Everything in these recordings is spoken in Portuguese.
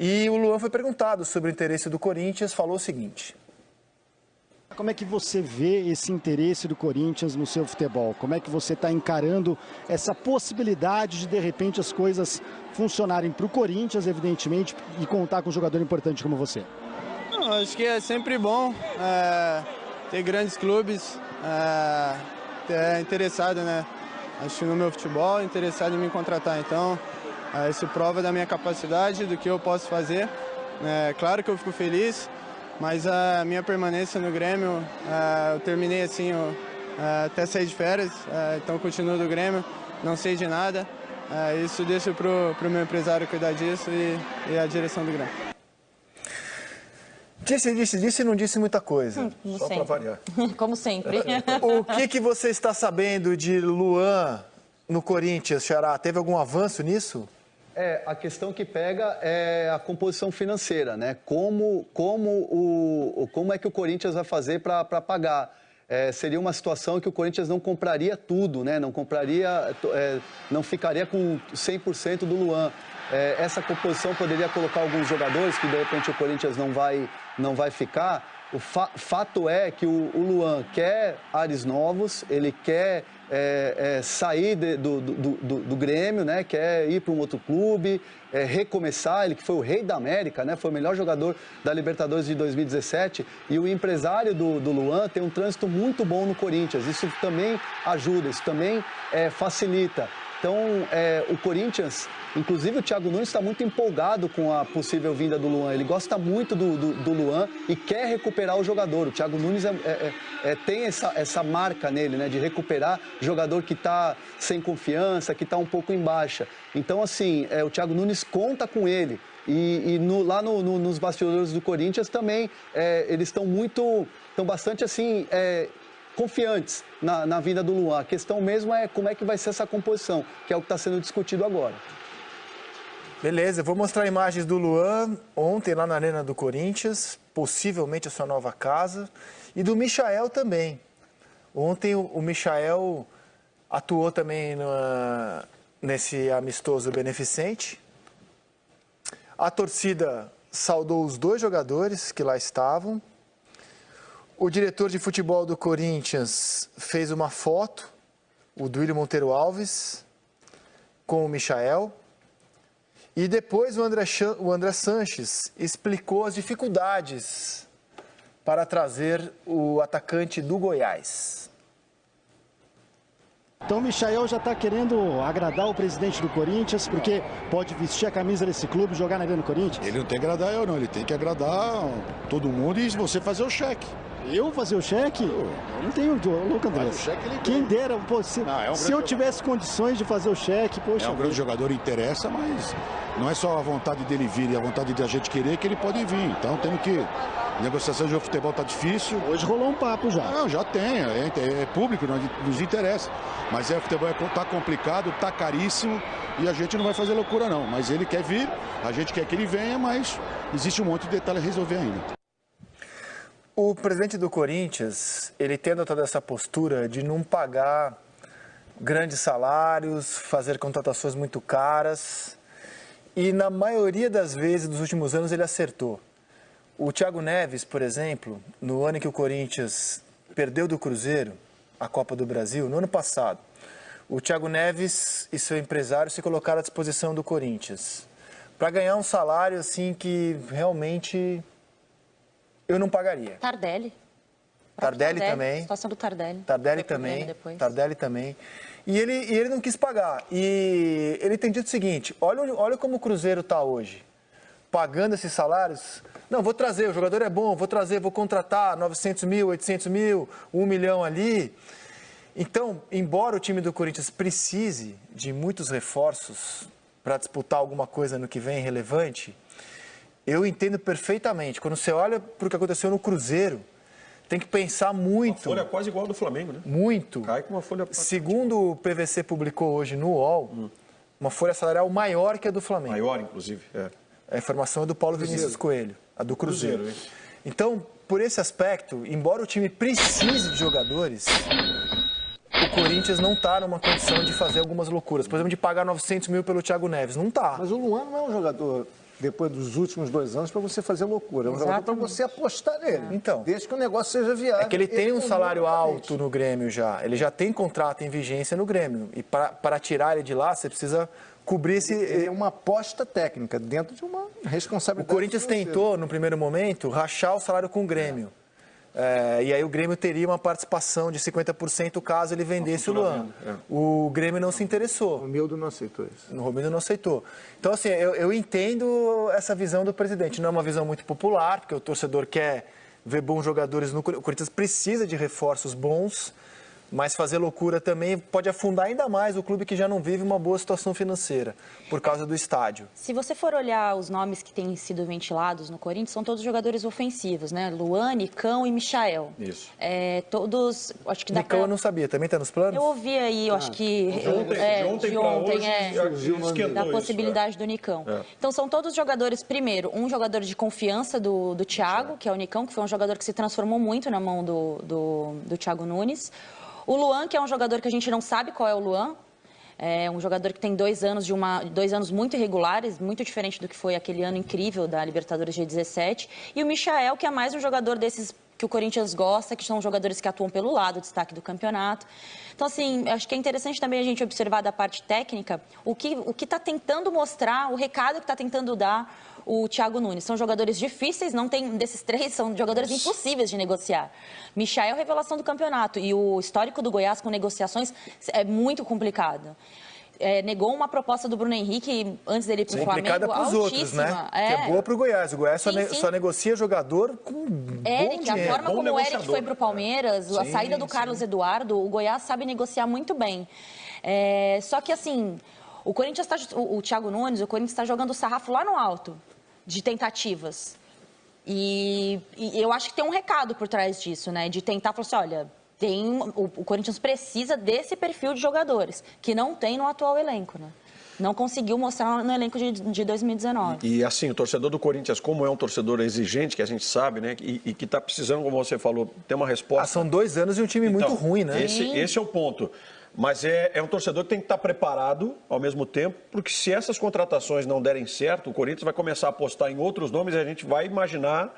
E o Luan foi perguntado sobre o interesse do Corinthians, falou o seguinte: como é que você vê esse interesse do Corinthians no seu futebol? Como é que você está encarando essa possibilidade de repente, as coisas funcionarem para o Corinthians, evidentemente, e contar com um jogador importante como você? Não, acho que é sempre bom ter grandes clubes interessado, né? Acho que no meu futebol, interessado em me contratar. Então, isso prova da minha capacidade, do que eu posso fazer. Claro que eu fico feliz, mas a minha permanência no Grêmio, eu terminei assim, até sair de férias, então continuo do Grêmio, não sei de nada. Isso deixo para o meu empresário cuidar disso e a direção do Grêmio. Disse e não disse muita coisa, só para variar. Como sempre. O que você está sabendo de Luan no Corinthians, Xará? Teve algum avanço nisso? A questão que pega é a composição financeira, né? Como é que o Corinthians vai fazer para pagar? Seria uma situação que o Corinthians não compraria tudo, né? Não ficaria com 100% do Luan. Essa composição poderia colocar alguns jogadores que de repente o Corinthians não vai ficar. O fato é que o Luan quer ares novos, ele quer sair do Grêmio, né? Quer ir para um outro clube, recomeçar. Ele que foi o rei da América, né? Foi o melhor jogador da Libertadores de 2017. E o empresário do Luan tem um trânsito muito bom no Corinthians. Isso também ajuda, isso também facilita. Então, o Corinthians, inclusive o Thiago Nunes está muito empolgado com a possível vinda do Luan. Ele gosta muito do Luan e quer recuperar o jogador. O Thiago Nunes tem essa marca nele, né, de recuperar jogador que está sem confiança, que está um pouco em baixa. Então, assim, o Thiago Nunes conta com ele. Lá nos bastidores do Corinthians também, eles estão bastante assim... confiantes na vinda do Luan. A questão mesmo é como é que vai ser essa composição, que é o que está sendo discutido agora. Beleza, eu vou mostrar imagens do Luan ontem lá na Arena do Corinthians, possivelmente a sua nova casa, e do Michael também. Ontem o Michael atuou também nesse amistoso beneficente. A torcida saudou os dois jogadores que lá estavam. O diretor de futebol do Corinthians fez uma foto, o Duílio Monteiro Alves, com o Michael. E depois o André Sanches explicou as dificuldades para trazer o atacante do Goiás. Então o Michael já está querendo agradar o presidente do Corinthians, porque pode vestir a camisa desse clube e jogar na Arena do Corinthians? Ele não tem que agradar eu, não. Ele tem que agradar todo mundo e você fazer o cheque. Eu fazer o cheque? Eu não tenho, louco, André. Quem dera, pô, se eu tivesse condições de fazer o cheque, poxa. É um grande jogador, interessa, mas não é só a vontade dele vir e a vontade de a gente querer que ele pode vir. Então temos que... A negociação de futebol está difícil. Hoje rolou um papo já. Não, já tem, é público, nos interessa. Mas o futebol está complicado, está caríssimo e a gente não vai fazer loucura não. Mas ele quer vir, a gente quer que ele venha, mas existe um monte de detalhes a resolver ainda. O presidente do Corinthians, ele tem adotado essa postura de não pagar grandes salários, fazer contratações muito caras. E na maioria das vezes, nos últimos anos, ele acertou. O Thiago Neves, por exemplo, no ano em que o Corinthians perdeu do Cruzeiro a Copa do Brasil, no ano passado, o Thiago Neves e seu empresário se colocaram à disposição do Corinthians para ganhar um salário assim que realmente eu não pagaria. Tardelli também. A situação do Tardelli. Tardelli também. E ele não quis pagar. E ele tem dito o seguinte, olha como o Cruzeiro está hoje, pagando esses salários. Não, vou trazer, o jogador é bom, vou contratar 900 mil, 800 mil, 1 milhão ali. Então, embora o time do Corinthians precise de muitos reforços para disputar alguma coisa no que vem relevante, eu entendo perfeitamente. Quando você olha para o que aconteceu no Cruzeiro, tem que pensar muito. Uma folha quase igual ao do Flamengo, né? Muito. Cai com uma folha... Segundo o PVC publicou hoje no UOL, uma folha salarial maior que a do Flamengo. Maior, inclusive, A informação é do Paulo Vinícius Coelho, a do Cruzeiro. Então, por esse aspecto, embora o time precise de jogadores, o Corinthians não está numa condição de fazer algumas loucuras. Por exemplo, de pagar 900 mil pelo Thiago Neves. Não está. Mas o Luan não é um jogador depois dos últimos 2 anos, para você fazer loucura. É um jogador para você apostar nele. Então, desde que o negócio seja viável. É que ele tem um salário economicamente. alto no Grêmio já. Ele já tem contrato em vigência no Grêmio. E para tirar ele de lá, você precisa cobrir esse... Ele é uma aposta técnica dentro de uma O responsabilidade. Corinthians financeira. tentou, no primeiro momento, rachar o salário com o Grêmio. E aí o Grêmio teria uma participação de 50% caso ele vendesse o Luan. O Grêmio não se interessou. O Mildo não aceitou isso. O Romildo não aceitou. Então, assim, eu entendo essa visão do presidente. Não é uma visão muito popular, porque o torcedor quer ver bons jogadores no Corinthians. O Corinthians precisa de reforços bons, mas fazer loucura também pode afundar ainda mais o clube que já não vive uma boa situação financeira, por causa do estádio. Se você for olhar os nomes que têm sido ventilados no Corinthians, são todos jogadores ofensivos, né? Luan, Nicão e Michael. Isso. Todos, acho que dá Nicão pra... eu não sabia, também está nos planos? Eu ouvi aí, eu acho que... De ontem pra hoje, esquentou da isso, possibilidade do Nicão. Então, são todos jogadores, primeiro, um jogador de confiança do Thiago, que é o Nicão, que foi um jogador que se transformou muito na mão do Thiago Nunes. O Luan, que é um jogador que a gente não sabe qual é o Luan. É um jogador que tem 2 anos, 2 anos muito irregulares, muito diferente do que foi aquele ano incrível da Libertadores de 17. E o Michael, que é mais um jogador desses que o Corinthians gosta, que são jogadores que atuam pelo lado, destaque do campeonato. Então, assim, acho que é interessante também a gente observar da parte técnica o que está tentando mostrar, o recado que está tentando dar o Thiago Nunes. São jogadores difíceis, não tem desses 3, são jogadores impossíveis de negociar. Michael, revelação do campeonato, e o histórico do Goiás com negociações é muito complicado. Negou uma proposta do Bruno Henrique antes dele ir para o Flamengo, complicada para os outros, né? Que é boa para o Goiás. O Goiás só negocia jogador com bom Eric, a dinheiro. forma como o Eric foi para o Palmeiras, a saída do Carlos Eduardo, o Goiás sabe negociar muito bem. Só que, assim, o Corinthians o Thiago Nunes, o Corinthians está jogando o sarrafo lá no alto de tentativas. E eu acho que tem um recado por trás disso, né? De tentar falar assim, olha, o Corinthians precisa desse perfil de jogadores, que não tem no atual elenco, né? Não conseguiu mostrar no elenco de 2019. E assim, o torcedor do Corinthians, como é um torcedor exigente, que a gente sabe, né? E que está precisando, como você falou, ter uma resposta. São 2 anos e um time muito ruim, né? Esse é o ponto. Mas é um torcedor que tem que estar preparado ao mesmo tempo, porque se essas contratações não derem certo, o Corinthians vai começar a apostar em outros nomes e a gente vai imaginar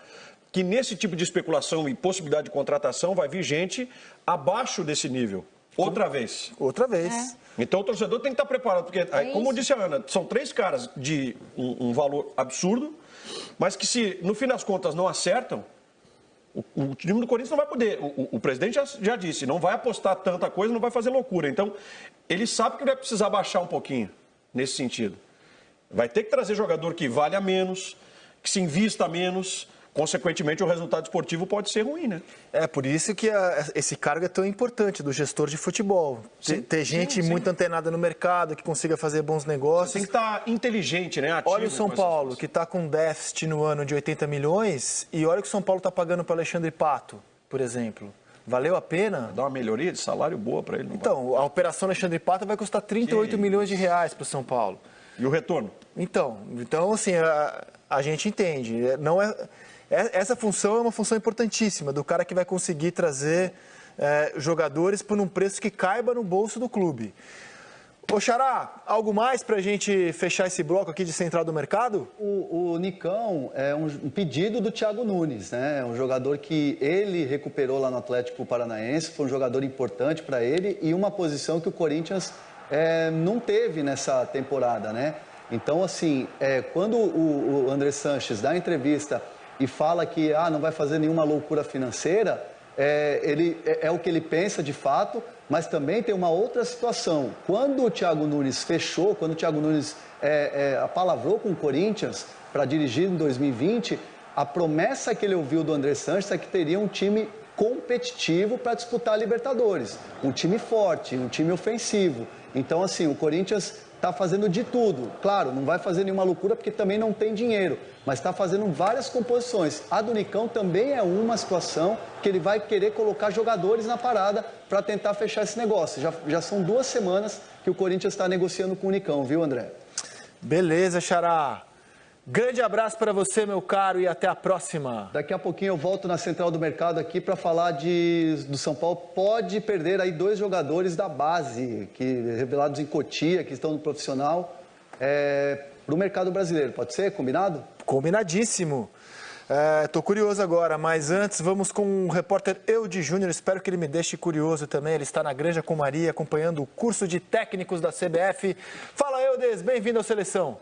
que nesse tipo de especulação e possibilidade de contratação vai vir gente abaixo desse nível. Outra vez. Outra vez. Então o torcedor tem que estar preparado, porque, como disse a Ana, são 3 caras de um valor absurdo, mas que se no fim das contas não acertam, o time do Corinthians não vai poder. O presidente já disse, não vai apostar tanta coisa, não vai fazer loucura. Então, ele sabe que vai precisar baixar um pouquinho nesse sentido. Vai ter que trazer jogador que valha menos, que se invista menos. Consequentemente, o resultado esportivo pode ser ruim, né? É por isso que esse cargo é tão importante do gestor de futebol. Ter gente muito antenada no mercado, que consiga fazer bons negócios. Tem que estar inteligente, né? Ativo. Olha o São Paulo, que está com déficit no ano de 80 milhões, e olha o que o São Paulo está pagando para o Alexandre Pato, por exemplo. Valeu a pena? Dá uma melhoria de salário boa para ele. Então, a operação Alexandre Pato vai custar 38 milhões de reais para o São Paulo. E o retorno? Então assim, a gente entende. Essa função é uma função importantíssima, do cara que vai conseguir trazer jogadores por um preço que caiba no bolso do clube. Ô Xará, algo mais para a gente fechar esse bloco aqui de Central do Mercado? O Nicão é um pedido do Thiago Nunes, né? É um jogador que ele recuperou lá no Atlético Paranaense, foi um jogador importante para ele e uma posição que o Corinthians não teve nessa temporada, né? Então, assim, quando o André Sanches dá entrevista e fala que não vai fazer nenhuma loucura financeira, é o que ele pensa de fato, mas também tem uma outra situação. Quando o Thiago Nunes fechou, quando o Thiago Nunes apalavrou com o Corinthians para dirigir em 2020, a promessa que ele ouviu do André Sanches é que teria um time competitivo para disputar a Libertadores, um time forte, um time ofensivo. Então, assim, o Corinthians está fazendo de tudo. Claro, não vai fazer nenhuma loucura porque também não tem dinheiro, mas está fazendo várias composições. A do Nicão também é uma situação que ele vai querer colocar jogadores na parada para tentar fechar esse negócio. Já são 2 semanas que o Corinthians está negociando com o Nicão, viu, André? Beleza, Xará. Grande abraço para você, meu caro, e até a próxima. Daqui a pouquinho eu volto na Central do Mercado aqui para falar do São Paulo. Pode perder aí 2 jogadores da base, revelados em Cotia, que estão no profissional. para o mercado brasileiro. Pode ser? Combinado? Combinadíssimo. Estou curioso agora, mas antes vamos com o repórter Eudes Júnior. Espero que ele me deixe curioso também. Ele está na Granja Comaria acompanhando o curso de técnicos da CBF. Fala, Eudes, bem-vindo à Seleção.